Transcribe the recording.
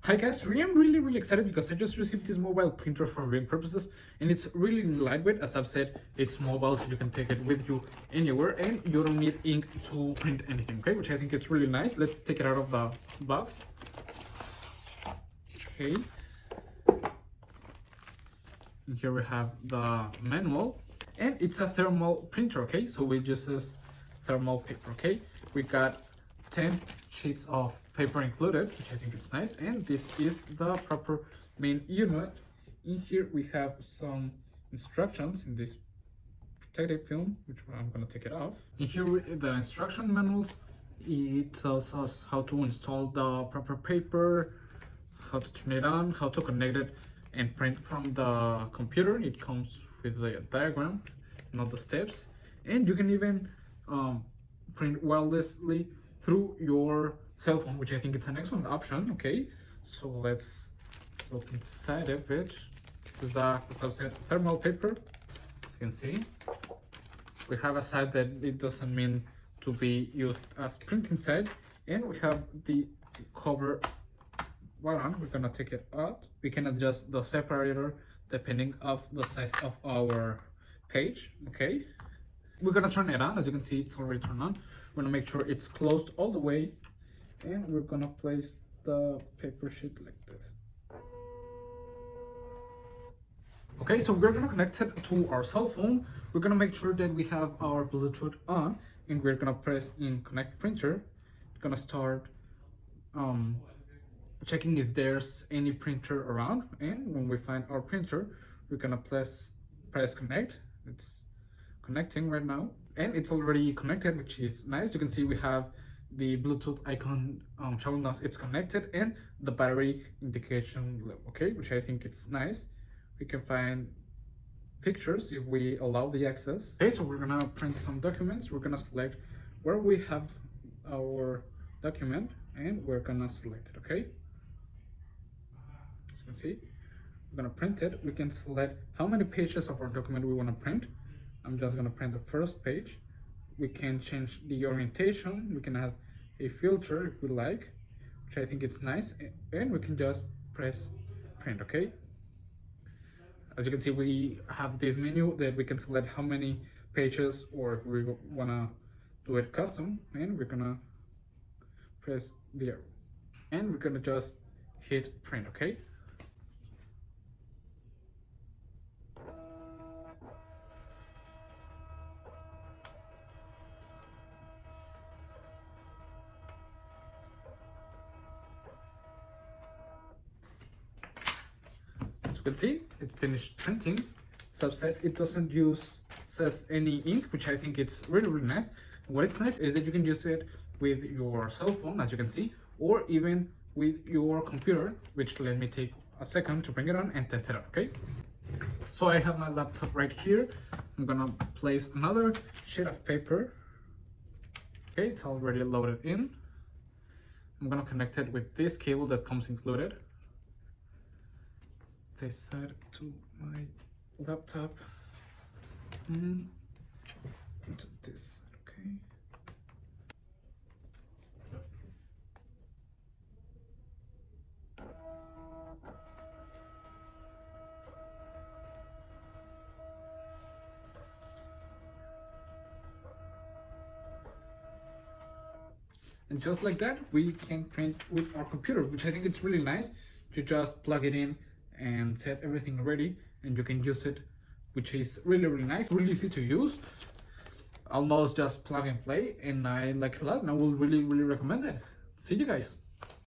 Hi guys, I am really excited because I just received this mobile printer for viewing purposes, and it's really lightweight. As I've said, it's mobile, so you can take it with you anywhere, and you don't need ink to print anything, okay, which I think it's really nice. Let's take it out of the box. Okay, and here we have the manual, and it's a thermal printer, okay, so it uses thermal paper. Okay, we got 10 sheets of paper included, which I think is nice, and this is the proper main unit. In here we have some instructions in this protective film, which I'm going to take it off. In here the instruction manuals, it tells us how to install the proper paper, how to turn it on, how to connect it and print from the computer. It comes with the diagram and all the steps, and you can even print wirelessly through your cell phone, which I think it's an excellent option. Okay, so let's look inside of it. This is a, as I've said, thermal paper. As you can see, we have a side that it doesn't mean to be used as printing side, and we have the cover button. We're gonna take it out. We can adjust the separator depending of the size of our page. Okay, we're gonna turn it on. As you can see, it's already turned on. We're gonna make sure it's closed all the way, and we're gonna place the paper sheet like this. Okay, so we're gonna connect it to our cell phone. We're gonna make sure that we have our Bluetooth on, and we're gonna press in connect printer. We're gonna start checking if there's any printer around, and when we find our printer, we're gonna press connect. It's connecting right now, and it's already connected, which is nice. You can see we have the Bluetooth icon showing us it's connected, and the battery indication level, okay, which I think it's nice. We can find pictures if we allow the access. Okay, so we're gonna print some documents. We're gonna select where we have our document, and we're gonna select it. Okay, as you can see, we're gonna print it. We can select how many pages of our document we want to print. I'm just gonna print the first page. We can change the orientation. We can have a filter if we like, which I think it's nice, and we can just press print. Okay, as you can see, we have this menu that we can select how many pages, or if we wanna do it custom, and we're gonna press the arrow, and we're gonna just hit print. Okay, as you can see, it finished printing. Subset, it doesn't says any ink, which I think it's really nice. What it's nice is that you can use it with your cell phone, as you can see, or even with your computer, which let me take a second to bring it on and test it out. Okay, so I have my laptop right here. I'm gonna place another sheet of paper. Okay, it's already loaded in. I'm gonna connect it with this cable that comes included. This side to my laptop, and into this side. Okay, and just like that, we can print with our computer, which I think it's really nice. You just plug it in and set everything ready, and you can use it, which is really nice, really easy to use, almost just plug and play, and I like it a lot, and I will really recommend it. See you guys.